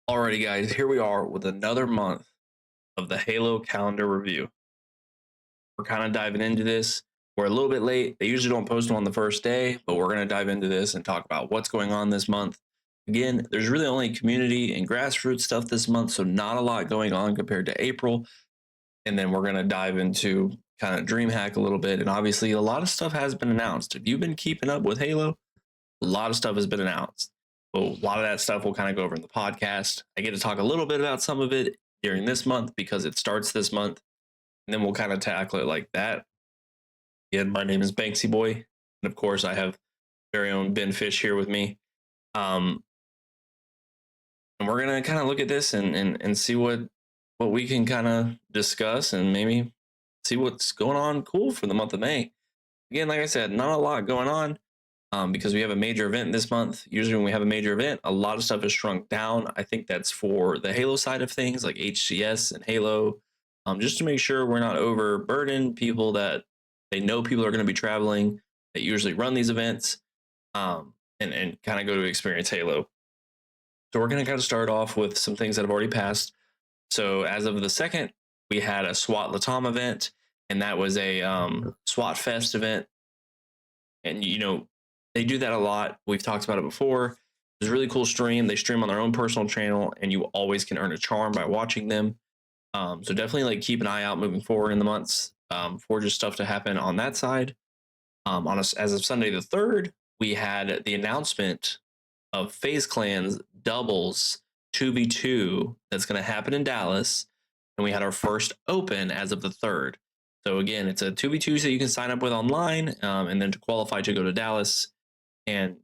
Alrighty, guys, here we are with another month of the Halo calendar review. We're kind of diving into this. We're a little bit late. They usually don't post them on the first day, but we're going to dive into this and talk about what's going on this month. Again, there's really only community and grassroots stuff this month, so not a lot going on compared to April. And then we're going to dive into kind of DreamHack a little bit. And obviously, a lot of stuff has been announced. If you've been keeping up with Halo, a lot of stuff has been announced. So a lot of that stuff we'll kind of go over in the podcast. I get to talk a little bit about some of it during this month because it starts this month, and then we'll kind of tackle it like that. Again, my name is Banksy Boy, and of course, I have very own Ben Fish here with me. Um, and we're gonna kind of look at this and see what we can kind of discuss and maybe see what's going on cool for the month of May. Again, like I said, not a lot going on because we have a major event this month. Usually, when we have a major event, a lot of stuff is shrunk down. I think that's for the Halo side of things, like HCS and Halo, just to make sure we're not overburden people that they know people are going to be traveling that usually run these events and kind of go to experience Halo. So we're going to kind of start off with some things that have already passed. So as of the second, we had a SWAT Latam event, and that was a SWAT Fest event. And they do that a lot. We've talked about it before. It's a really cool stream. They stream on their own personal channel, and you always can earn a charm by watching them. So definitely like keep an eye out moving forward in the months for just stuff to happen on that side. As of Sunday the 3rd, we had the announcement of FaZe Clan's doubles 2v2 that's going to happen in Dallas. And we had our first open as of the 3rd. So again, it's a 2v2 so you can sign up with online and then to qualify to go to Dallas. And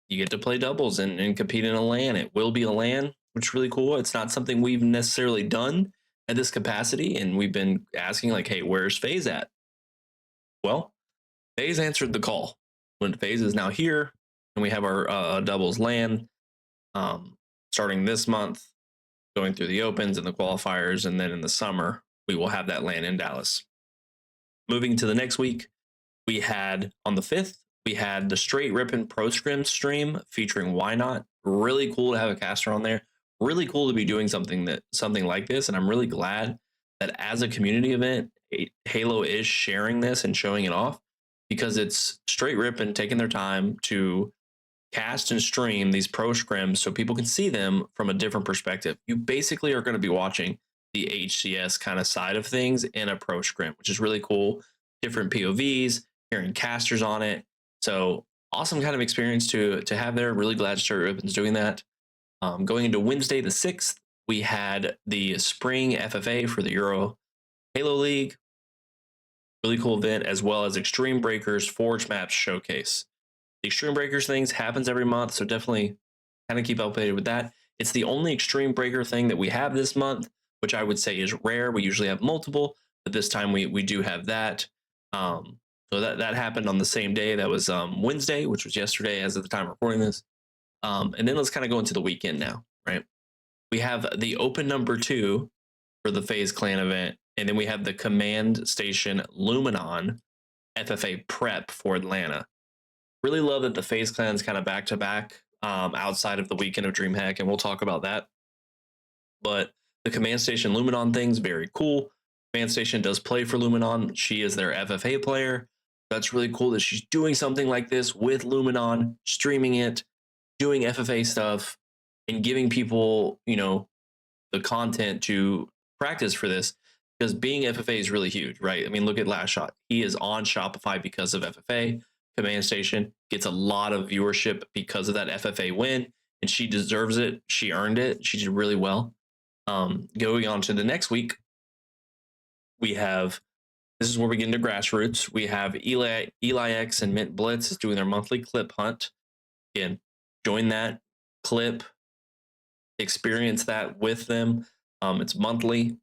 you get to play doubles and compete in a LAN. It will be a LAN, which is really cool. It's not something we've necessarily done at this capacity. And we've been asking like, hey, where's FaZe at? Well, FaZe answered the call. When FaZe is now here, and we have our doubles LAN starting this month, going through the opens and the qualifiers, and then in the summer, we will have that LAN in Dallas. Moving to the next week, we had on the 5th, we had the Straight Rippin' Pro Scrim stream featuring Why Not. Really cool to have a caster on there. Really cool to be doing something like this, and I'm really glad that as a community event, Halo is sharing this and showing it off because it's Straight Rippin' taking their time to cast and stream these pro scrims so people can see them from a different perspective. You basically are going to be watching the HCS kind of side of things in a pro scrim, which is really cool. Different POVs, hearing casters on it. So awesome kind of experience to have there. Really glad Straight Rippin's doing that. Going into Wednesday the 6th, we had the spring FFA for the Euro Halo League. Really cool event, as well as Extreme Breakers Forge Maps Showcase. The Extreme Breakers things happens every month, so definitely kind of keep updated with that. It's the only Extreme Breaker thing that we have this month, which I would say is rare. We usually have multiple, but this time we do have that. So that happened on the same day. That was Wednesday, which was yesterday as of the time of recording this. And then let's kind of go into the weekend now, right? We have the open number 2 for the FaZe Clan event, and then we have the Command Station Luminon FFA prep for Atlanta. Really love that the FaZe Clan's kind of back to back outside of the weekend of DreamHack, and we'll talk about that. But the Command Station Luminon thing's very cool. Command Station does play for Luminon. She is their FFA player. That's really cool that she's doing something like this with Luminon, streaming it, doing FFA stuff, and giving people, the content to practice for this. Because being FFA is really huge, right? I mean, look at Last Shot. He is on Shopify because of FFA. Command Station gets a lot of viewership because of that FFA win, and she deserves it. She earned it. She did really well. Going on to the next week, we have, this is where we get into grassroots. We have Eli X and Mint Blitz is doing their monthly clip hunt. Again, join that clip, experience that with them. It's monthly.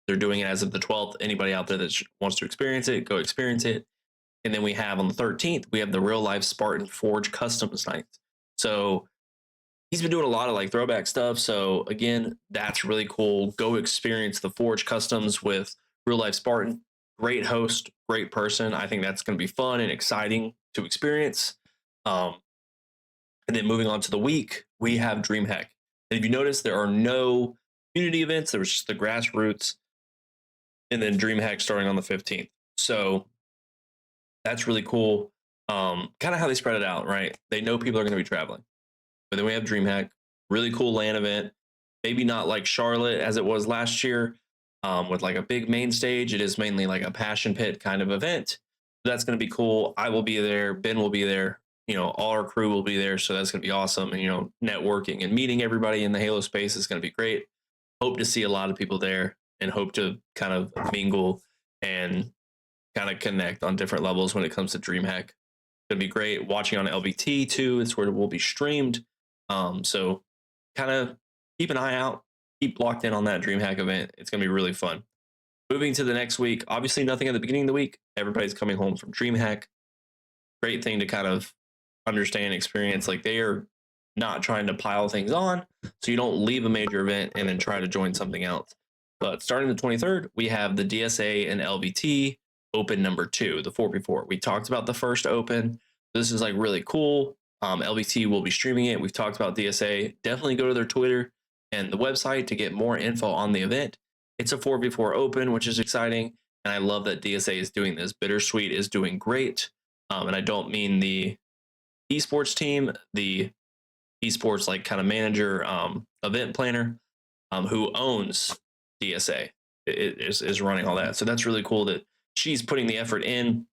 They're doing it as of the 12th. Anybody out there that wants to experience it, go experience it. And then we have on the 13th, we have the real life Spartan Forge Customs night. So he's been doing a lot of like throwback stuff. So again, that's really cool. Go experience the Forge Customs with real life Spartan. Great host, great person. I think that's going to be fun and exciting to experience. And then moving on to the week, we have DreamHack. And if you notice, there are no community events. There was just the grassroots and then DreamHack starting on the 15th. So that's really cool. Kind of how they spread it out, right? They know people are going to be traveling. But then we have DreamHack, really cool LAN event. Maybe not like Charlotte as it was last year, with like a big main stage. It is mainly like a passion pit kind of event. That's going to be cool. I will be there. Ben will be there. All our crew will be there. So that's going to be awesome. And, networking and meeting everybody in the Halo space is going to be great. Hope to see a lot of people there and hope to kind of mingle and kind of connect on different levels when it comes to DreamHack. Gonna be great. Watching on LBT too. It's where it will be streamed. So kind of keep an eye out. Keep locked in on that DreamHack event. It's gonna be really fun. Moving to the next week. Obviously, nothing at the beginning of the week. Everybody's coming home from DreamHack. Great thing to kind of understand, experience. Like they are not trying to pile things on, so you don't leave a major event and then try to join something else. But starting the 23rd, we have the DSA and LVT Open number 2, the 4v4. We talked about the first Open. This is like really cool. LVT will be streaming it. We've talked about DSA. Definitely go to their Twitter and the website to get more info on the event. It's a 4v4 Open, which is exciting. And I love that DSA is doing this. Bittersweet is doing great. And I don't mean the esports team, the esports like kind of manager, event planner, who owns DSA is running all that. So that's really cool that she's putting the effort in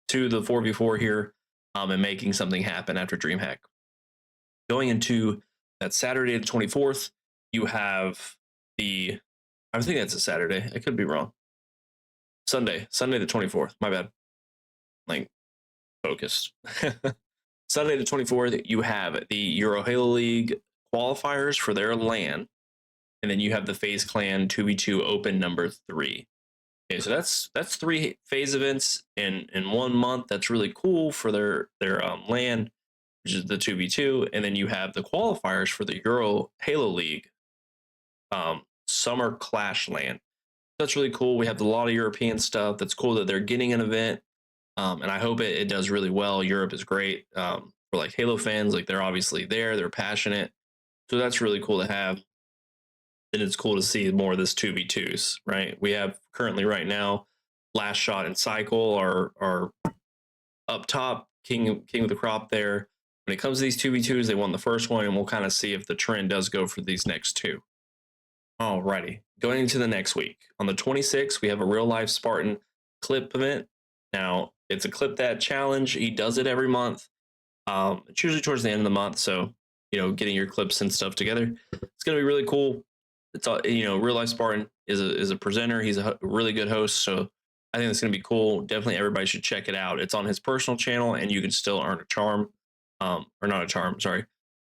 to the 4v4 here, and making something happen after DreamHack. Going into that Saturday the 24th, you have I think that's a Saturday. I could be wrong. Sunday the 24th. My bad. Like focused. Sunday the 24th, you have the Euro Halo League qualifiers for their LAN, and then you have the FaZe Clan 2v2 Open number 3. Okay, so that's 3 phase events in 1 month. That's really cool for their LAN, which is the 2v2, and then you have the qualifiers for the Euro Halo League Summer Clash LAN. That's really cool. We have a lot of European stuff. That's cool that they're getting an event, and I hope it does really well. Europe is great for like Halo fans. Like they're obviously there. They're passionate, so that's really cool to have. And it's cool to see more of this 2v2s, right? We have currently right now, Last Shot and Cycle are up top, king of the crop there. When it comes to these 2v2s, they won the first one, and we'll kind of see if the trend does go for these next 2. Alrighty, going into the next week. On the 26th, we have a real life Spartan clip event. Now, it's a clip that challenge. He does it every month. It's usually towards the end of the month, so getting your clips and stuff together. It's gonna be really cool. It's all real life Spartan is a presenter. He's a really good host, so I think it's gonna be cool. Definitely, everybody should check it out. It's on his personal channel, and you can still earn a charm, or not a charm, sorry,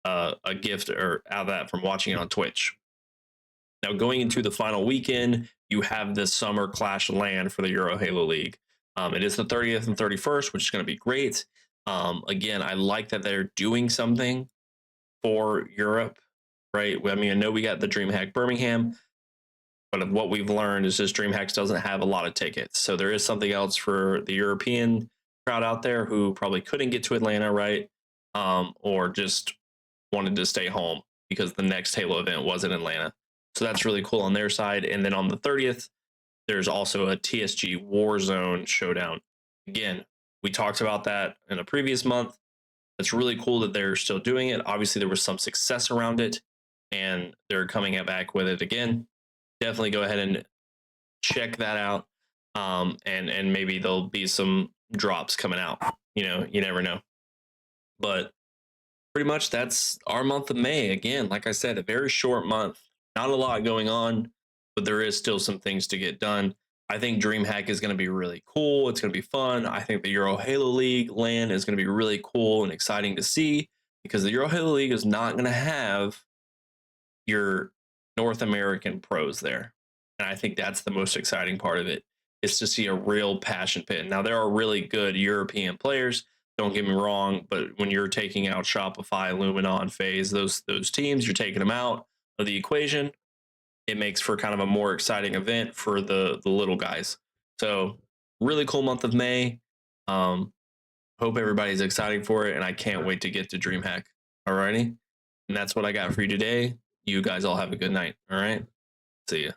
a gift or out of that from watching it on Twitch. Now, going into the final weekend, you have this Summer Clash LAN for the Euro Halo League. It is the 30th and 31st, which is going to be great. Again, I like that they're doing something for Europe, right? I mean, I know we got the DreamHack Birmingham, but what we've learned is just DreamHack doesn't have a lot of tickets. So there is something else for the European crowd out there who probably couldn't get to Atlanta, right? Or just wanted to stay home because the next Halo event was in Atlanta. So that's really cool on their side. And then on the 30th, there's also a TSG Warzone showdown. Again, we talked about that in a previous month. It's really cool that they're still doing it. Obviously, there was some success around it, and they're coming back with it again. Definitely go ahead and check that out. And maybe there'll be some drops coming out. You never know. But pretty much that's our month of May. Again, like I said, a very short month. Not a lot going on, but there is still some things to get done. I think DreamHack is going to be really cool. It's going to be fun. I think the Euro Halo League LAN is going to be really cool and exciting to see, because the Euro Halo League is not going to have your North American pros there. And I think that's the most exciting part of it, is to see a real passion pit. Now, there are really good European players, don't get me wrong, but when you're taking out Shopify, Luminon, FaZe, those teams, you're taking them out of the equation. It makes for kind of a more exciting event for the little guys. So really cool month of May. Hope everybody's excited for it, and I can't wait to get to DreamHack. Alrighty, and that's what I got for you today. you guys all have a good night. All right. See ya.